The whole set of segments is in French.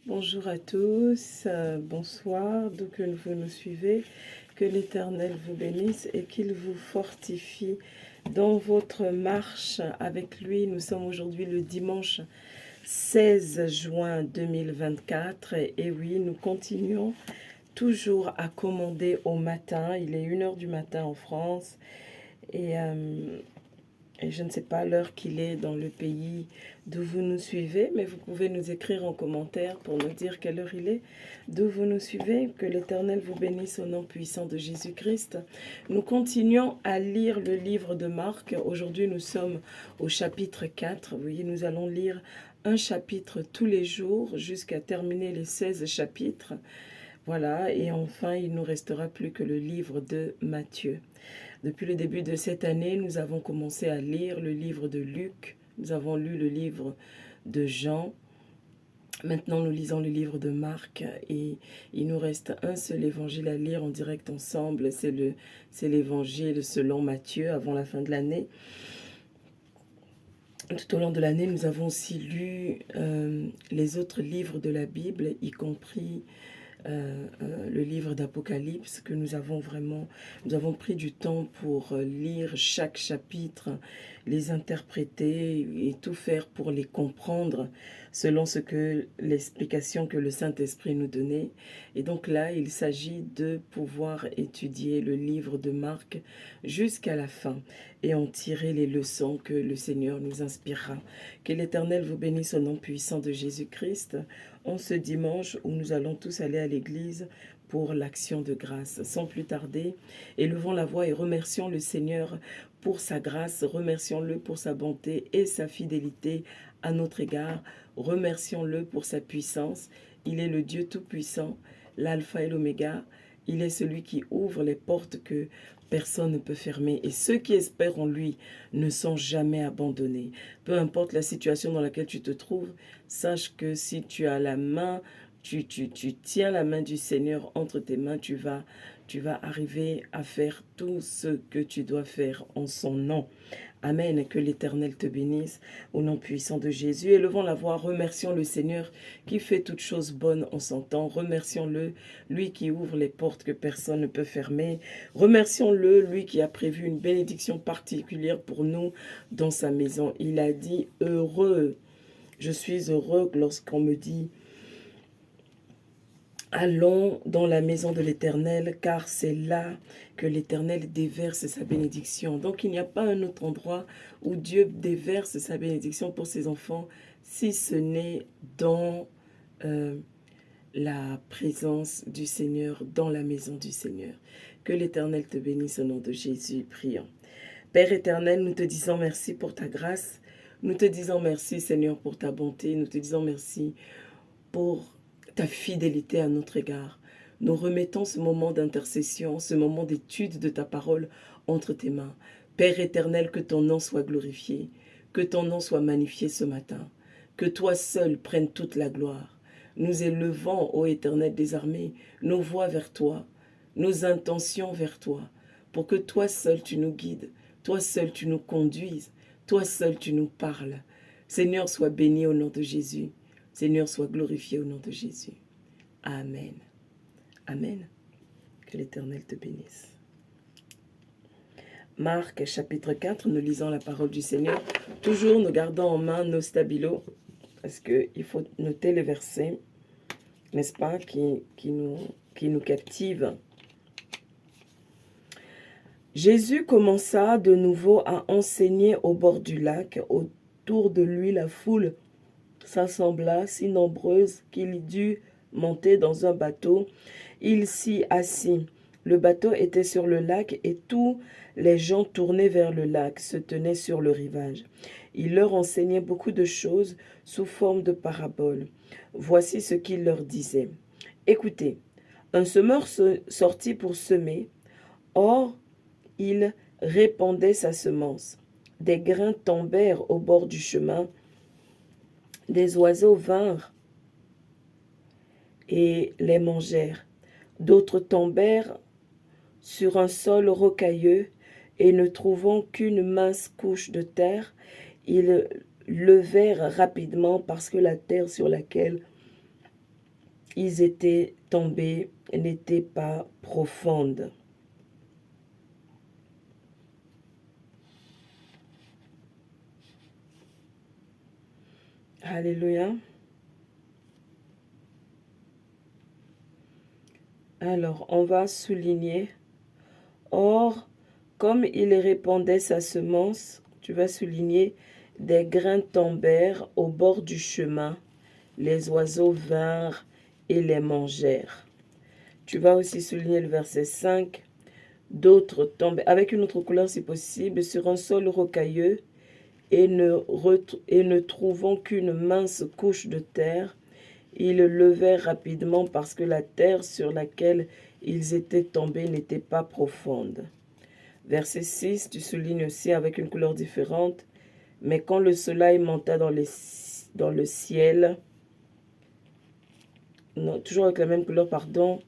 Bonjour à tous, bonsoir, d'où que vous nous suivez. Que l'Éternel vous bénisse et qu'il vous fortifie dans votre marche avec lui. Nous sommes aujourd'hui le dimanche 16 juin 2024 et oui, nous continuons toujours à commander au matin. Il est 1 heure du matin en France et je ne sais pas l'heure qu'il est dans le pays d'où vous nous suivez, mais vous pouvez nous écrire en commentaire pour nous dire quelle heure il est, d'où vous nous suivez. Que l'Éternel vous bénisse au nom puissant de Jésus-Christ. Nous continuons à lire le livre de Marc. Aujourd'hui, nous sommes au chapitre 4. Vous voyez, nous allons lire un chapitre tous les jours jusqu'à terminer les 16 chapitres. Voilà, et enfin, il ne nous restera plus que le livre de Matthieu. Depuis le début de cette année, nous avons commencé à lire le livre de Luc, nous avons lu le livre de Jean, maintenant nous lisons le livre de Marc et il nous reste un seul évangile à lire en direct ensemble, c'est l'évangile selon Matthieu avant la fin de l'année. Tout au long de l'année, nous avons aussi lu les autres livres de la Bible, y compris le livre d'Apocalypse que nous avons pris du temps pour lire chaque chapitre, les interpréter et tout faire pour les comprendre selon ce que l'explication que le Saint-Esprit nous donnait. Et donc là, il s'agit de pouvoir étudier le livre de Marc jusqu'à la fin et en tirer les leçons que le Seigneur nous inspirera. Que l'Éternel vous bénisse au nom puissant de Jésus-Christ en ce dimanche où nous allons tous aller à l'église pour l'action de grâce. Sans plus tarder, élevons la voix et remercions le Seigneur pour sa grâce, remercions-le pour sa bonté et sa fidélité à notre égard, remercions-le pour sa puissance. Il est le Dieu tout-puissant, l'alpha et l'oméga. Il est celui qui ouvre les portes que personne ne peut fermer. Et ceux qui espèrent en lui ne sont jamais abandonnés. Peu importe la situation dans laquelle tu te trouves, sache que si tu as la main, tu tiens la main du Seigneur entre tes mains, tu vas arriver à faire tout ce que tu dois faire en son nom. Amen. Que l'Éternel te bénisse au nom puissant de Jésus. Élevons la voix, remercions le Seigneur qui fait toutes choses bonnes en son temps. Remercions-le, lui qui ouvre les portes que personne ne peut fermer. Remercions-le, lui qui a prévu une bénédiction particulière pour nous dans sa maison. Il a dit heureux. Je suis heureux lorsqu'on me dit allons dans la maison de l'Éternel, car c'est là que l'Éternel déverse sa bénédiction. Donc il n'y a pas un autre endroit où Dieu déverse sa bénédiction pour ses enfants, si ce n'est dans la présence du Seigneur, dans la maison du Seigneur. Que l'Éternel te bénisse au nom de Jésus, prions. Père éternel, nous te disons merci pour ta grâce. Nous te disons merci, Seigneur, pour ta bonté. Nous te disons merci pour ta fidélité à notre égard. Nous remettons ce moment d'intercession, ce moment d'étude de ta parole entre tes mains. Père éternel, que ton nom soit glorifié, que ton nom soit magnifié ce matin, que toi seul prennes toute la gloire. Nous élevons, ô Éternel des armées, nos voix vers toi, nos intentions vers toi, pour que toi seul tu nous guides, toi seul tu nous conduises, toi seul tu nous parles. Seigneur, sois béni au nom de Jésus. Seigneur, sois glorifié au nom de Jésus. Amen. Amen. Que l'Éternel te bénisse. Marc chapitre 4, nous lisons la parole du Seigneur. Toujours nous gardons en main nos stabilos, parce qu'il faut noter les versets, n'est-ce pas, qui nous captivent. Jésus commença de nouveau à enseigner au bord du lac. Autour de lui, la foule s'assembla si nombreuse qu'il dut monter dans un bateau. Il s'y assit. Le bateau était sur le lac et tous les gens tournés vers le lac se tenaient sur le rivage. Il leur enseignait beaucoup de choses sous forme de paraboles. Voici ce qu'il leur disait. Écoutez, un semeur sortit pour semer. Or, il répandait sa semence. Des grains tombèrent au bord du chemin. Des oiseaux vinrent et les mangèrent. D'autres tombèrent sur un sol rocailleux et ne trouvant qu'une mince couche de terre, ils levèrent rapidement parce que la terre sur laquelle ils étaient tombés n'était pas profonde. Alléluia. Alors, on va souligner. Or, comme il répandait sa semence, tu vas souligner, des grains tombèrent au bord du chemin. Les oiseaux vinrent et les mangèrent. Tu vas aussi souligner le verset 5. D'autres tombent, avec une autre couleur si possible, sur un sol rocailleux et ne trouvant qu'une mince couche de terre, ils levèrent rapidement parce que la terre sur laquelle ils étaient tombés n'était pas profonde. Verset 6, tu soulignes aussi avec une couleur différente. Mais quand le soleil monta dans le ciel, non, toujours avec la même couleur, pardon.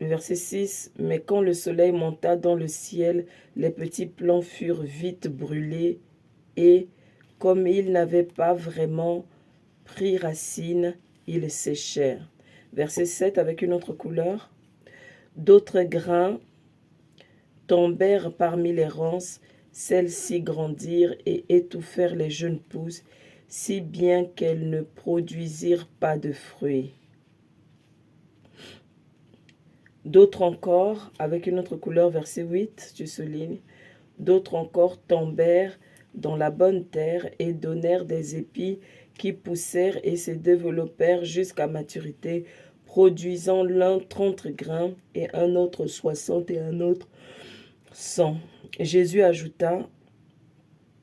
Verset 6, mais quand le soleil monta dans le ciel, les petits plants furent vite brûlés et, comme ils n'avaient pas vraiment pris racine, ils séchèrent. Verset 7 avec une autre couleur. D'autres grains tombèrent parmi les ronces, celles-ci grandirent et étouffèrent les jeunes pousses, si bien qu'elles ne produisirent pas de fruits. D'autres encore, avec une autre couleur, verset 8, tu soulignes, d'autres encore tombèrent dans la bonne terre et donnèrent des épis qui poussèrent et se développèrent jusqu'à maturité, produisant l'un 30 grains et un autre 60 et un autre 100. Jésus ajouta,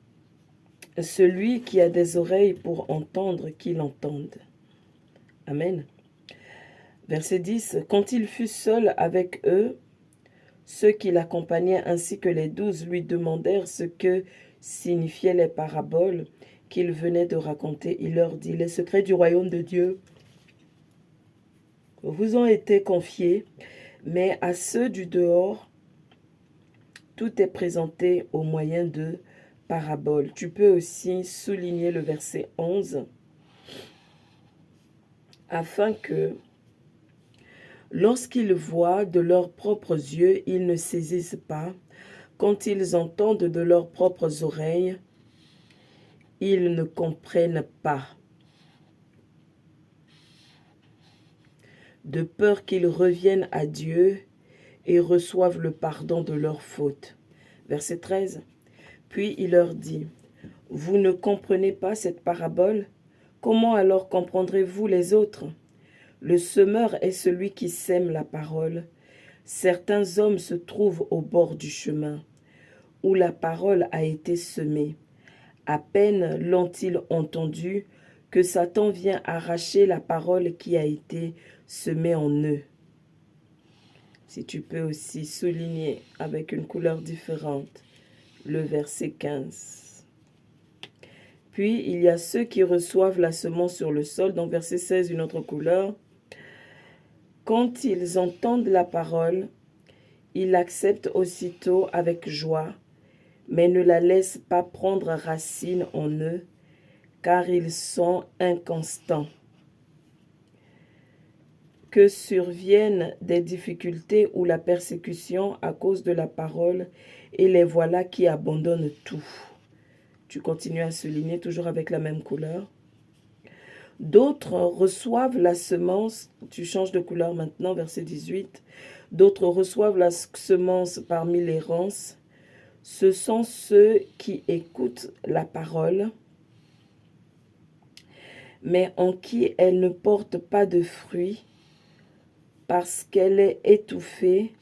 « Celui qui a des oreilles pour entendre, qu'il entende. » Amen. Verset 10. Quand il fut seul avec eux, ceux qui l'accompagnaient ainsi que les 12 lui demandèrent ce que signifiaient les paraboles qu'il venait de raconter. Il leur dit, les secrets du royaume de Dieu vous ont été confiés, mais à ceux du dehors, tout est présenté au moyen de paraboles. Tu peux aussi souligner le verset 11, afin que, lorsqu'ils voient de leurs propres yeux, ils ne saisissent pas. Quand ils entendent de leurs propres oreilles, ils ne comprennent pas. De peur qu'ils reviennent à Dieu et reçoivent le pardon de leurs fautes. Verset 13. Puis il leur dit, « Vous ne comprenez pas cette parabole? Comment alors comprendrez-vous les autres? Le semeur est celui qui sème la parole. Certains hommes se trouvent au bord du chemin, où la parole a été semée. À peine l'ont-ils entendu que Satan vient arracher la parole qui a été semée en eux. » Si tu peux aussi souligner avec une couleur différente le verset 15. Puis il y a ceux qui reçoivent la semence sur le sol, dans verset 16, une autre couleur. Quand ils entendent la parole, ils l'acceptent aussitôt avec joie, mais ne la laissent pas prendre racine en eux, car ils sont inconstants. Que surviennent des difficultés ou la persécution à cause de la parole, et les voilà qui abandonnent tout. Tu continues à souligner, toujours avec la même couleur. D'autres reçoivent la semence, tu changes de couleur maintenant, verset 18. D'autres reçoivent la semence parmi les ronces. Ce sont ceux qui écoutent la parole, mais en qui elle ne porte pas de fruits, parce qu'elle est étouffée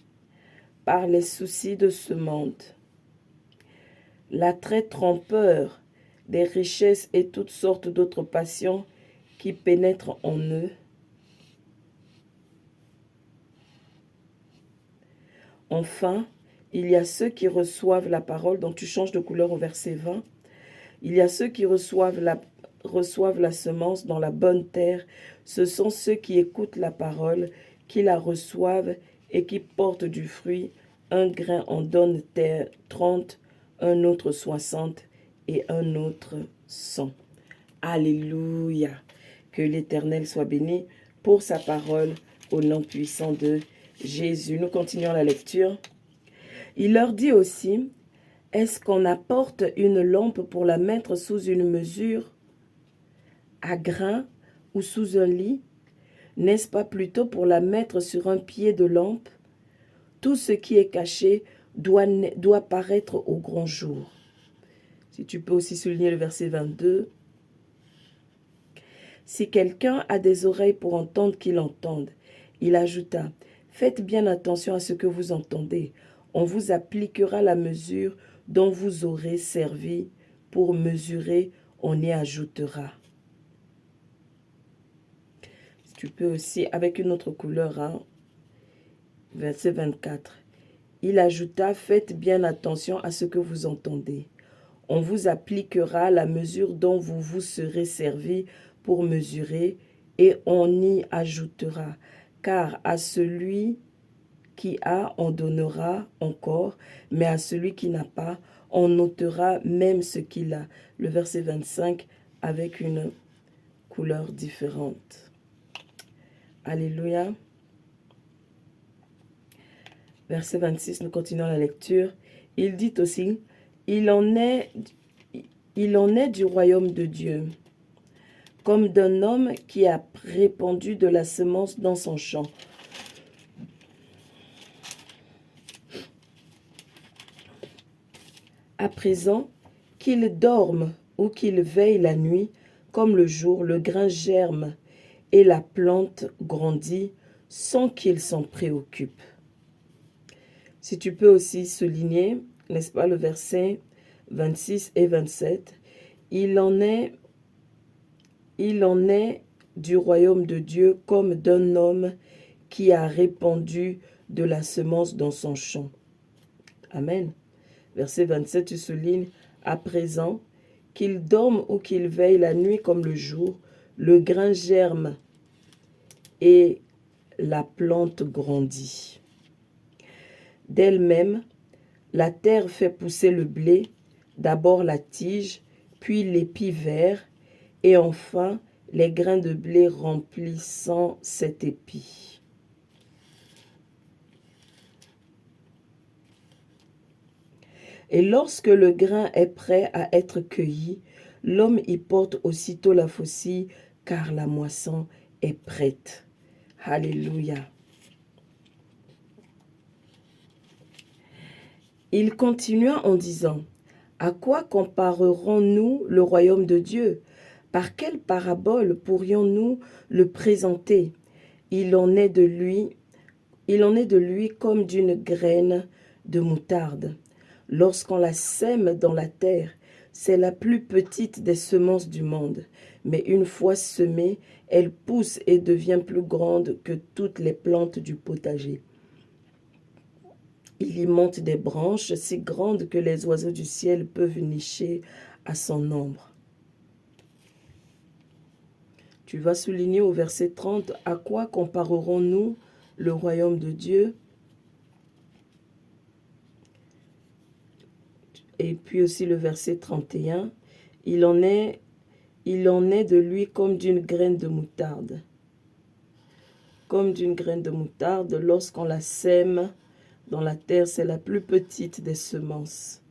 par les soucis de ce monde. L'attrait trompeur des richesses et toutes sortes d'autres passions qui pénètrent en eux. Enfin, il y a ceux qui reçoivent la parole, donc tu changes de couleur au verset 20. Il y a ceux qui reçoivent la semence dans la bonne terre. Ce sont ceux qui écoutent la parole, qui la reçoivent et qui portent du fruit. Un grain en donne 30, un autre 60 et un autre 100. Alléluia. Que l'Éternel soit béni pour sa parole, au nom puissant de Jésus. Nous continuons la lecture. Il leur dit aussi, est-ce qu'on apporte une lampe pour la mettre sous une mesure à grains ou sous un lit? N'est-ce pas plutôt pour la mettre sur un pied de lampe? Tout ce qui est caché doit paraître au grand jour. Si tu peux aussi souligner le verset 22. Si quelqu'un a des oreilles pour entendre, qu'il entende. Il ajouta, faites bien attention à ce que vous entendez. On vous appliquera la mesure dont vous aurez servi. Pour mesurer, on y ajoutera. Tu peux aussi, avec une autre couleur, hein, verset 24. Il ajouta, faites bien attention à ce que vous entendez. On vous appliquera la mesure dont vous vous serez servi pour mesurer, et on y ajoutera. Car à celui qui a, on donnera encore, mais à celui qui n'a pas, on ôtera même ce qu'il a. Le verset 25 avec une couleur différente. Alléluia. Verset 26, nous continuons la lecture. Il dit aussi, il en est du royaume de Dieu, comme d'un homme qui a répandu de la semence dans son champ. À présent, qu'il dorme ou qu'il veille la nuit, comme le jour, le grain germe et la plante grandit sans qu'il s'en préoccupe. Si tu peux aussi souligner, n'est-ce pas, le verset 26 et 27, il en est du royaume de Dieu comme d'un homme qui a répandu de la semence dans son champ. Amen. Verset 27, tu soulignes, à présent, qu'il dorme ou qu'il veille la nuit comme le jour, le grain germe et la plante grandit. D'elle-même, la terre fait pousser le blé, d'abord la tige, puis l'épi vert, et enfin les grains de blé remplissant cet épi. Et lorsque le grain est prêt à être cueilli, l'homme y porte aussitôt la faucille, car la moisson est prête. Alléluia. Il continua en disant, « À quoi comparerons-nous le royaume de Dieu? Par quelle parabole pourrions-nous le présenter? Il en est de lui comme d'une graine de moutarde. Lorsqu'on la sème dans la terre, c'est la plus petite des semences du monde. Mais une fois semée, elle pousse et devient plus grande que toutes les plantes du potager. Il y monte des branches si grandes que les oiseaux du ciel peuvent nicher à son ombre. » Tu vas souligner au verset 30, « À quoi comparerons-nous le royaume de Dieu ?» Et puis aussi le verset 31, « Il en est de lui comme d'une graine de moutarde. » Comme d'une graine de moutarde, lorsqu'on la sème dans la terre, c'est la plus petite des semences.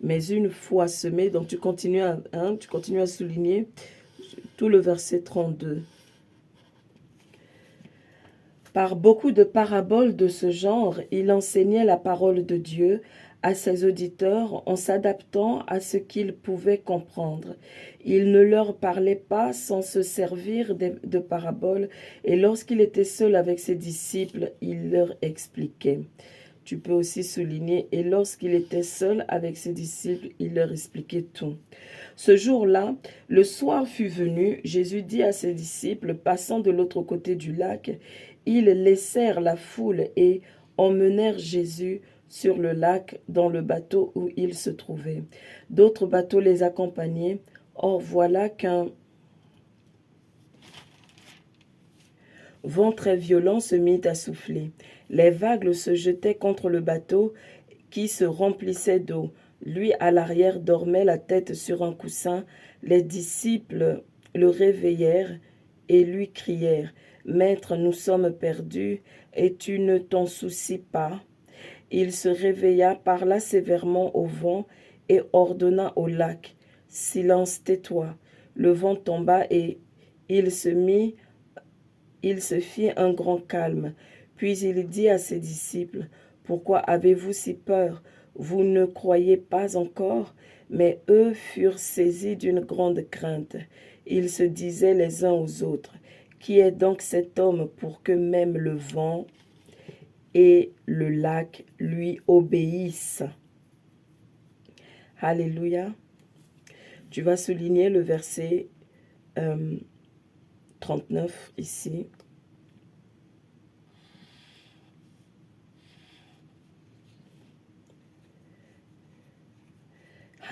Mais une fois semée, donc tu continues à souligner tout le verset 32. Par beaucoup de paraboles de ce genre, il enseignait la parole de Dieu à ses auditeurs en s'adaptant à ce qu'ils pouvaient comprendre. Il ne leur parlait pas sans se servir de paraboles, et lorsqu'il était seul avec ses disciples, il leur expliquait. Tu peux aussi souligner, et lorsqu'il était seul avec ses disciples, il leur expliquait tout. Ce jour-là, le soir fut venu, Jésus dit à ses disciples, passant de l'autre côté du lac, ils laissèrent la foule et emmenèrent Jésus sur le lac dans le bateau où il se trouvait. D'autres bateaux les accompagnaient. Or voilà qu'un vent très violent se mit à souffler. Les vagues se jetaient contre le bateau qui se remplissait d'eau. Lui, à l'arrière, dormait la tête sur un coussin. Les disciples le réveillèrent et lui crièrent, Maître, nous sommes perdus, et tu ne t'en soucies pas. Il se réveilla, parla sévèrement au vent, et ordonna au lac, silence, tais-toi. Le vent tomba, et il se fit un grand calme. Puis il dit à ses disciples, pourquoi avez-vous si peur? Vous ne croyez pas encore? Mais eux furent saisis d'une grande crainte. Ils se disaient les uns aux autres, qui est donc cet homme pour que même le vent et le lac lui obéissent? Alléluia. Tu vas souligner le verset 39 ici.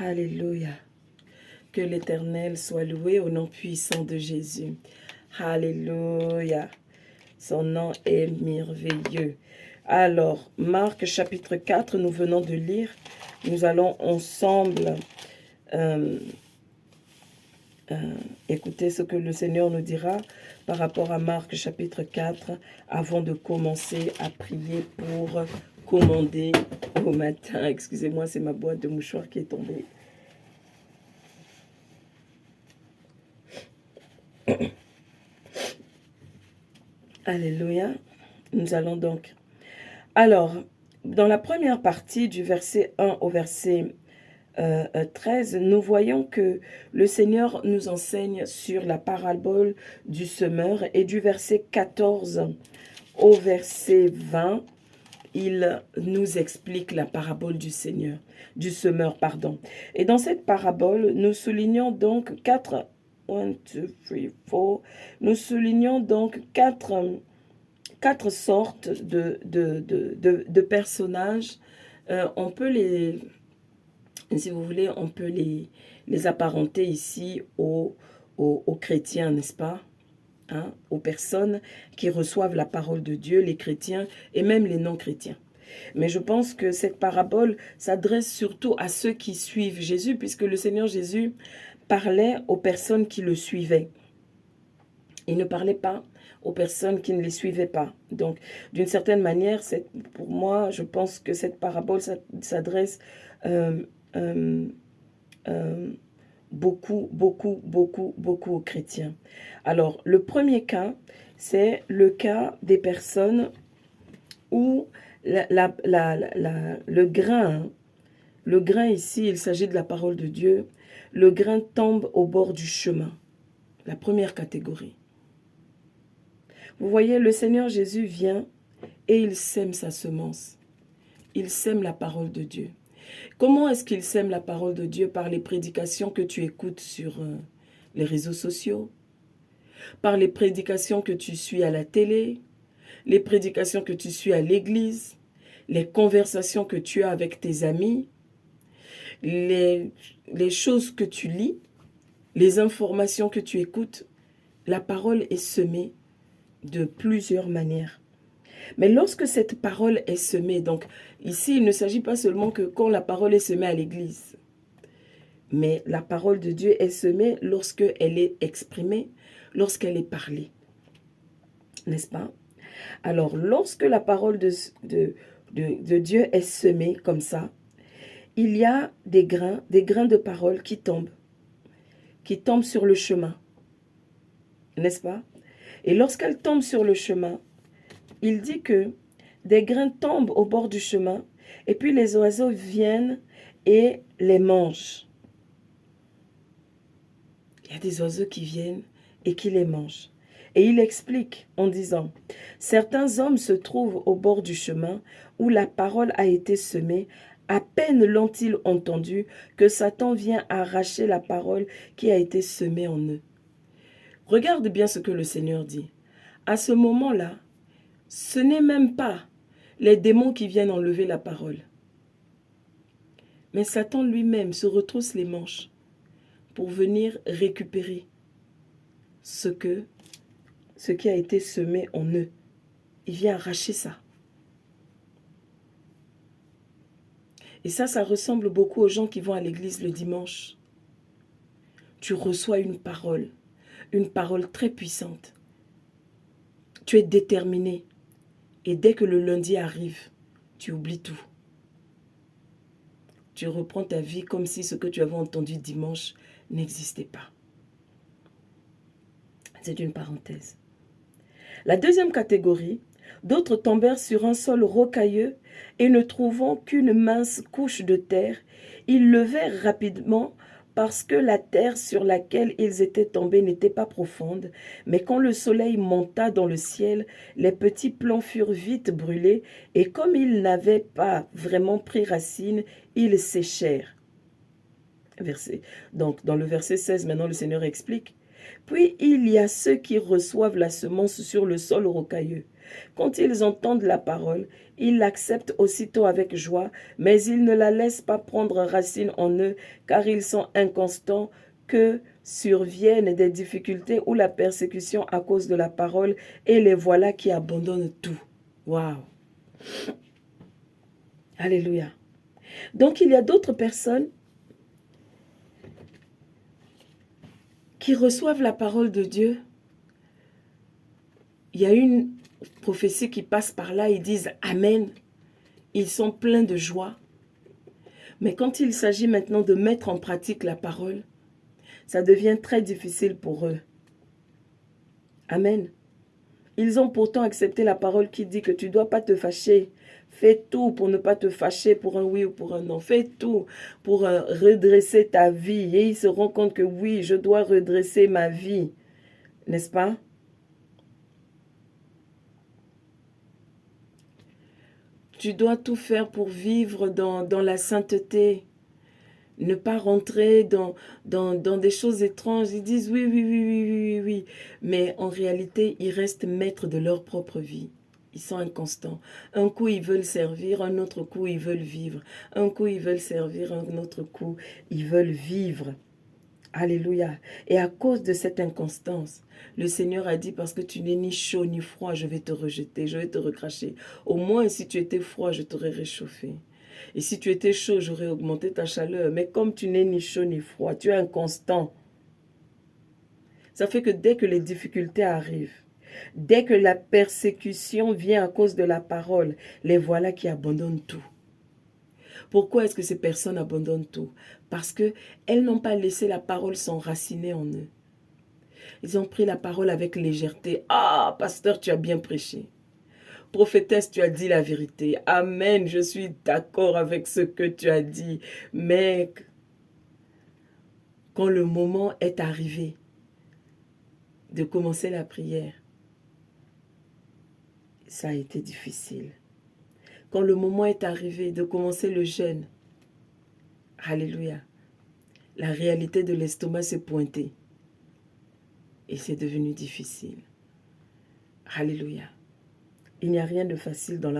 Alléluia. Que l'Éternel soit loué au nom puissant de Jésus. Alléluia. Son nom est merveilleux. Alors, Marc chapitre 4, nous venons de lire. Nous allons ensemble écouter ce que le Seigneur nous dira par rapport à Marc chapitre 4 avant de commencer à prier pour commander au matin. Excusez-moi, c'est ma boîte de mouchoirs qui est tombée. Alléluia. Nous allons donc... Alors, dans la première partie du verset 1 au verset 13, nous voyons que le Seigneur nous enseigne sur la parabole du semeur, et du verset 14 au verset 20, il nous explique la parabole du semeur, pardon. Et dans cette parabole, nous soulignons donc nous soulignons donc quatre sortes de personnages. On peut les, si vous voulez, on peut les apparenter ici aux chrétiens, n'est-ce pas? Hein, aux personnes qui reçoivent la parole de Dieu, les chrétiens et même les non-chrétiens. Mais je pense que cette parabole s'adresse surtout à ceux qui suivent Jésus, puisque le Seigneur Jésus parlait aux personnes qui le suivaient. Il ne parlait pas aux personnes qui ne les suivaient pas. Donc, d'une certaine manière, pour moi, je pense que cette parabole s'adresse beaucoup aux chrétiens. Alors, le premier cas, c'est le cas des personnes où le grain ici, il s'agit de la parole de Dieu, le grain tombe au bord du chemin. La première catégorie. Vous voyez, le Seigneur Jésus vient et il sème sa semence. Il sème la parole de Dieu. Comment est-ce qu'il sème la parole de Dieu? Par les prédications que tu écoutes sur les réseaux sociaux, par les prédications que tu suis à la télé, les prédications que tu suis à l'église, les conversations que tu as avec tes amis, les choses que tu lis, les informations que tu écoutes. La parole est semée de plusieurs manières. Mais lorsque cette parole est semée, donc ici il ne s'agit pas seulement que quand la parole est semée à l'église, mais la parole de Dieu est semée lorsque elle est exprimée, lorsqu'elle est parlée. N'est-ce pas? Alors lorsque la parole de Dieu est semée comme ça, il y a des grains de parole qui tombent sur le chemin. N'est-ce pas? Et lorsqu'elles tombent sur le chemin, il dit que des grains tombent au bord du chemin et puis les oiseaux viennent et les mangent. Il y a des oiseaux qui viennent et qui les mangent. Et il explique en disant, certains hommes se trouvent au bord du chemin où la parole a été semée. À peine l'ont-ils entendu que Satan vient arracher la parole qui a été semée en eux. Regarde bien ce que le Seigneur dit. À ce moment-là, ce n'est même pas les démons qui viennent enlever la parole. Mais Satan lui-même se retrousse les manches pour venir récupérer ce qui a été semé en eux. Il vient arracher ça. Et ça ressemble beaucoup aux gens qui vont à l'église le dimanche. Tu reçois une parole très puissante. tu es déterminé. Et dès que le lundi arrive, tu oublies tout. Tu reprends ta vie comme si ce que tu avais entendu dimanche n'existait pas. C'est une parenthèse. La deuxième catégorie, d'autres tombèrent sur un sol rocailleux et ne trouvant qu'une mince couche de terre, ils levèrent rapidement parce que la terre sur laquelle ils étaient tombés n'était pas profonde, mais quand le soleil monta dans le ciel, les petits plants furent vite brûlés et comme ils n'avaient pas vraiment pris racine, ils séchèrent. Donc dans le verset 16, maintenant le Seigneur explique. Puis il y a ceux qui reçoivent la semence sur le sol rocailleux. Quand ils entendent la parole, ils l'acceptent aussitôt avec joie, mais ils ne la laissent pas prendre racine en eux, car ils sont inconstants, que surviennent des difficultés ou la persécution à cause de la parole, et les voilà qui abandonnent tout. Waouh! Alléluia! Donc il y a d'autres personnes qui reçoivent la parole de Dieu. Il y a une prophétie qui passe par là, ils disent Amen. Ils sont pleins de joie. Mais quand il s'agit maintenant de mettre en pratique la parole, ça devient très difficile pour eux. Amen. Ils ont pourtant accepté la parole qui dit que tu ne dois pas te fâcher. Fais tout pour ne pas te fâcher pour un oui ou pour un non. Fais tout pour redresser ta vie. Et ils se rendent compte que oui, je dois redresser ma vie. N'est-ce pas? Tu dois tout faire pour vivre dans la sainteté. Ne pas rentrer dans des choses étranges. Ils disent oui, oui, oui, oui, oui, oui, oui. Mais en réalité, ils restent maîtres de leur propre vie. Ils sont inconstants. Un coup, ils veulent servir, un autre coup, ils veulent vivre. Un coup, ils veulent servir, un autre coup, ils veulent vivre. Alléluia. Et à cause de cette inconstance, le Seigneur a dit, parce que tu n'es ni chaud ni froid, je vais te rejeter, je vais te recracher. Au moins, si tu étais froid, je t'aurais réchauffé. Et si tu étais chaud, j'aurais augmenté ta chaleur. Mais comme tu n'es ni chaud ni froid, tu es inconstant. Ça fait que dès que les difficultés arrivent, dès que la persécution vient à cause de la parole, les voilà qui abandonnent tout. Pourquoi est-ce que ces personnes abandonnent tout? Parce qu'elles n'ont pas laissé la parole s'enraciner en eux. Ils ont pris la parole avec légèreté. Ah, pasteur, tu as bien prêché. Prophétesse, tu as dit la vérité. Amen, je suis d'accord avec ce que tu as dit. Mais quand le moment est arrivé de commencer la prière, ça a été difficile. Quand le moment est arrivé de commencer le jeûne, alléluia, la réalité de l'estomac s'est pointée. Et c'est devenu difficile. Alléluia. Il n'y a rien de facile dans la